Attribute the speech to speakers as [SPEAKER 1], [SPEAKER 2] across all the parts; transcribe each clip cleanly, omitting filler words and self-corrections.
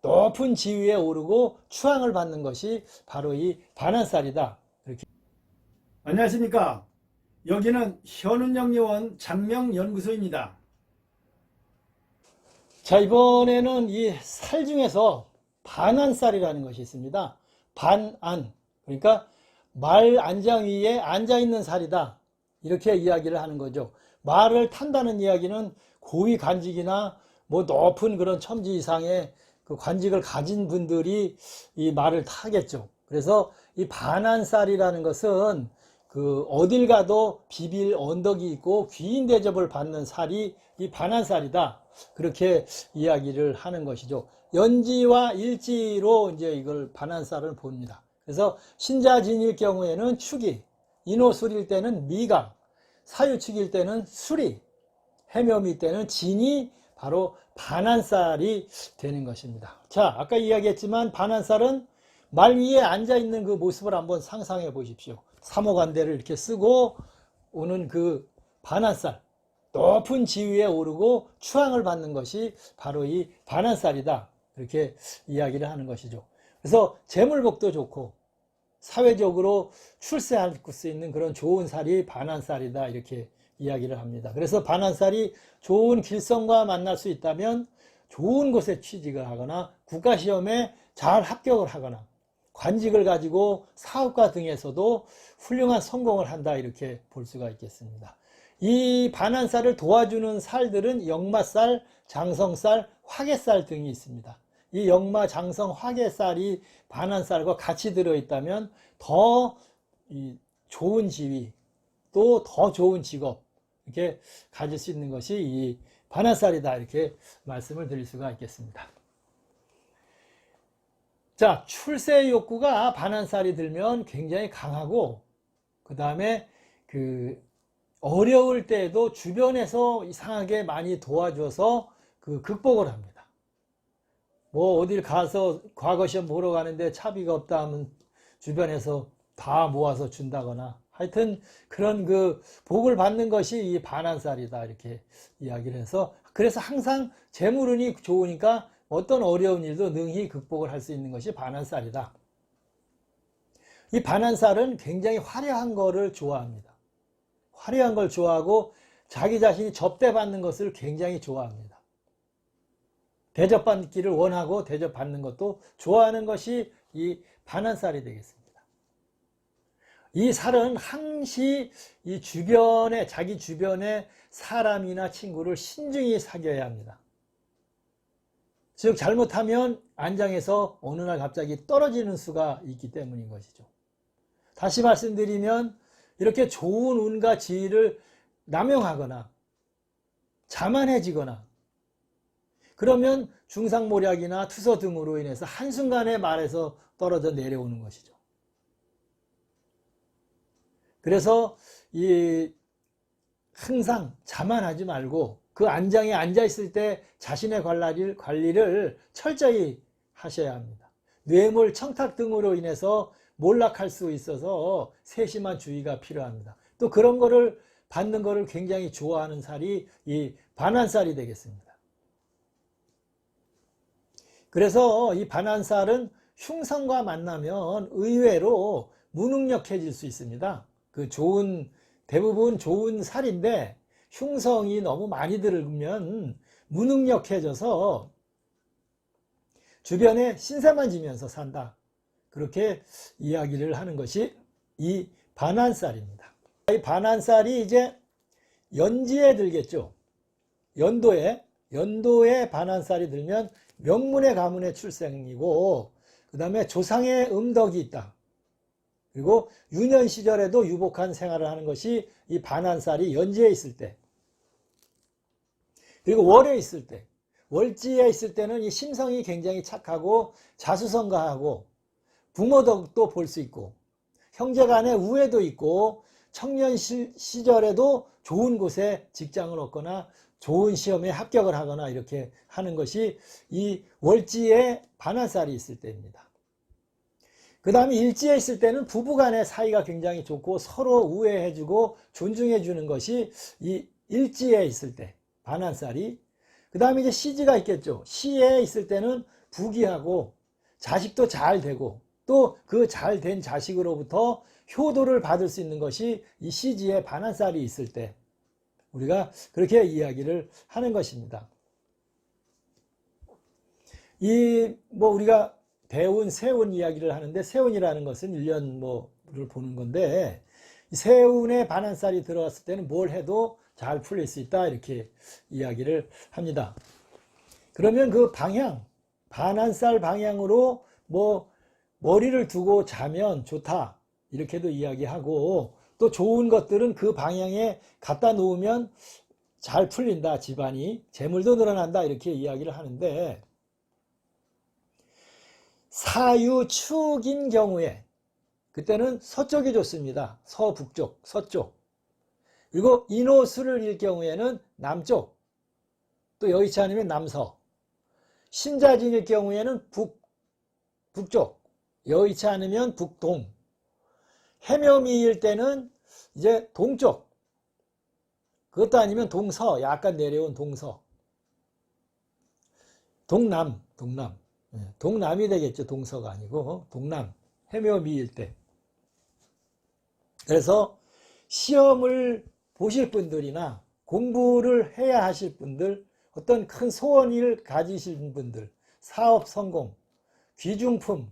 [SPEAKER 1] 높은 지위에 오르고 추앙을 받는 것이 바로 이 반환살이다. 이렇게.
[SPEAKER 2] 안녕하십니까. 여기는 현운영요원 장명연구소입니다.
[SPEAKER 1] 자, 이번에는 이 살 중에서 반환살이라는 것이 있습니다. 반안, 그러니까 말 안장 위에 앉아 있는 살이다, 이렇게 이야기를 하는 거죠. 말을 탄다는 이야기는 고위 관직이나 뭐 높은 그런 첨지 이상의 그 관직을 가진 분들이 이 말을 타겠죠. 그래서 이 반환살이라는 것은 그 어딜 가도 비빌 언덕이 있고 귀인 대접을 받는 살이 이 반환살이다, 그렇게 이야기를 하는 것이죠. 연지와 일지로 이제 이걸 반환살을 봅니다. 그래서 신자진일 경우에는 축이, 인호술일 때는 미가, 사유축일 때는 수리, 해묘미 때는 진이 바로 반환살이 되는 것입니다. 자, 아까 이야기했지만 반환살은 말 위에 앉아 있는 그 모습을 한번 상상해 보십시오. 사모관대를 이렇게 쓰고 오는 그 반환살, 높은 지위에 오르고 추앙을 받는 것이 바로 이 반환살이다, 이렇게 이야기를 하는 것이죠. 그래서 재물복도 좋고 사회적으로 출세할 수 있는 그런 좋은 살이 반환살이다, 이렇게 이야기를 합니다. 그래서 반환살이 좋은 길성과 만날 수 있다면 좋은 곳에 취직을 하거나 국가시험에 잘 합격을 하거나 관직을 가지고 사업가 등에서도 훌륭한 성공을 한다, 이렇게 볼 수가 있겠습니다. 이 반환살을 도와주는 살들은 역마살, 장성살, 화개살 등이 있습니다. 이 역마, 장성, 화개살이 반환살과 같이 들어있다면 더 좋은 지위, 또 더 좋은 직업, 이렇게 가질 수 있는 것이 이 반환살이다, 이렇게 말씀을 드릴 수가 있겠습니다. 자, 출세 욕구가 반환살이 들면 굉장히 강하고, 그 다음에 어려울 때에도 주변에서 이상하게 많이 도와줘서 극복을 합니다. 뭐 어딜 가서 과거 시험 보러 가는데 차비가 없다 하면 주변에서 다 모아서 준다거나, 하여튼 그런 복을 받는 것이 이 반환살이다, 이렇게 이야기를 해서, 그래서 항상 재물운이 좋으니까 어떤 어려운 일도 능히 극복을 할 수 있는 것이 반환살이다. 이 반환살은 굉장히 화려한 거를 좋아합니다. 화려한 걸 좋아하고 자기 자신이 접대받는 것을 굉장히 좋아합니다. 대접받기를 원하고 대접받는 것도 좋아하는 것이 이 반환살이 되겠습니다. 이 살은 항시 이 자기 주변의 사람이나 친구를 신중히 사귀어야 합니다. 즉 잘못하면 안장에서 어느 날 갑자기 떨어지는 수가 있기 때문인 것이죠. 다시 말씀드리면 이렇게 좋은 운과 지위를 남용하거나 자만해지거나 그러면 중상모략이나 투서 등으로 인해서 한순간에 말에서 떨어져 내려오는 것이죠. 그래서 항상 자만하지 말고 그 안장에 앉아 있을 때 자신의 관리를 철저히 하셔야 합니다. 뇌물, 청탁 등으로 인해서 몰락할 수 있어서 세심한 주의가 필요합니다. 또 그런 거를 받는 거를 굉장히 좋아하는 살이 이 반환살이 되겠습니다. 그래서 이 반환살은 흉성과 만나면 의외로 무능력해질 수 있습니다. 대부분 좋은 살인데 흉성이 너무 많이 들으면 무능력해져서 주변에 신세만 지면서 산다, 그렇게 이야기를 하는 것이 이 반환살입니다. 이 반환살이 이제 연지에 들겠죠. 연도에 반환살이 들면 명문의 가문의 출생이고, 그 다음에 조상의 음덕이 있다. 그리고 유년 시절에도 유복한 생활을 하는 것이 이 반환살이 연지에 있을 때, 그리고 월에 있을 때, 월지에 있을 때는 이 심성이 굉장히 착하고 자수성가하고 부모덕도 볼 수 있고 형제간의 우애도 있고 청년 시절에도 좋은 곳에 직장을 얻거나 좋은 시험에 합격을 하거나 이렇게 하는 것이 이 월지에 반환살이 있을 때입니다. 그 다음에 일지에 있을 때는 부부간의 사이가 굉장히 좋고 서로 우애해주고 존중해주는 것이 이 일지에 있을 때 반환살이. 그 다음에 이제 시지가 있겠죠. 시에 있을 때는 부귀하고 자식도 잘 되고 또 그 잘 된 자식으로부터 효도를 받을 수 있는 것이 이 시지에 반한살이 있을 때 우리가 그렇게 이야기를 하는 것입니다. 우리가 대운, 세운 이야기를 하는데 세운이라는 것은 1년을 보는 건데 세운에 반한살이 들어왔을 때는 뭘 해도 잘 풀릴 수 있다 이렇게 이야기를 합니다. 그러면 그 방향, 반한살 방향으로 머리를 두고 자면 좋다 이렇게도 이야기하고 또 좋은 것들은 그 방향에 갖다 놓으면 잘 풀린다 집안이 재물도 늘어난다 이렇게 이야기를 하는데 사유축인 경우에 그때는 서쪽이 좋습니다. 서북쪽, 서쪽. 그리고 인호수를 일 경우에는 남쪽, 또 여의치 않으면 남서. 신자진일 경우에는 북쪽, 여의치 않으면 북동. 해묘미일 때는 이제 동쪽, 그것도 아니면 동서, 약간 내려온 동서. 동남. 동남이 되겠죠. 동서가 아니고 동남, 해묘미일 때. 그래서 시험을 보실 분들이나 공부를 해야 하실 분들, 어떤 큰 소원을 가지신 분들, 사업 성공, 귀중품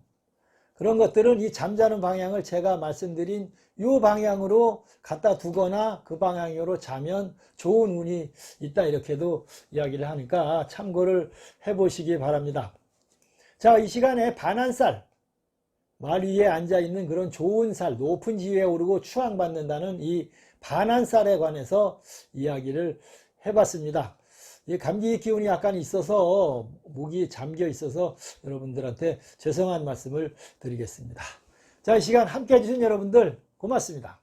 [SPEAKER 1] 그런 것들은 이 잠자는 방향을 제가 말씀드린 이 방향으로 갖다 두거나 그 방향으로 자면 좋은 운이 있다 이렇게도 이야기를 하니까 참고를 해보시기 바랍니다. 자, 이 시간에 반한살, 말 위에 앉아있는 그런 좋은 살, 높은 지위에 오르고 추앙받는다는 이 반한살에 관해서 이야기를 해봤습니다. 감기 기운이 약간 있어서 목이 잠겨 있어서 여러분들한테 죄송한 말씀을 드리겠습니다. 자, 이 시간 함께 해주신 여러분들 고맙습니다.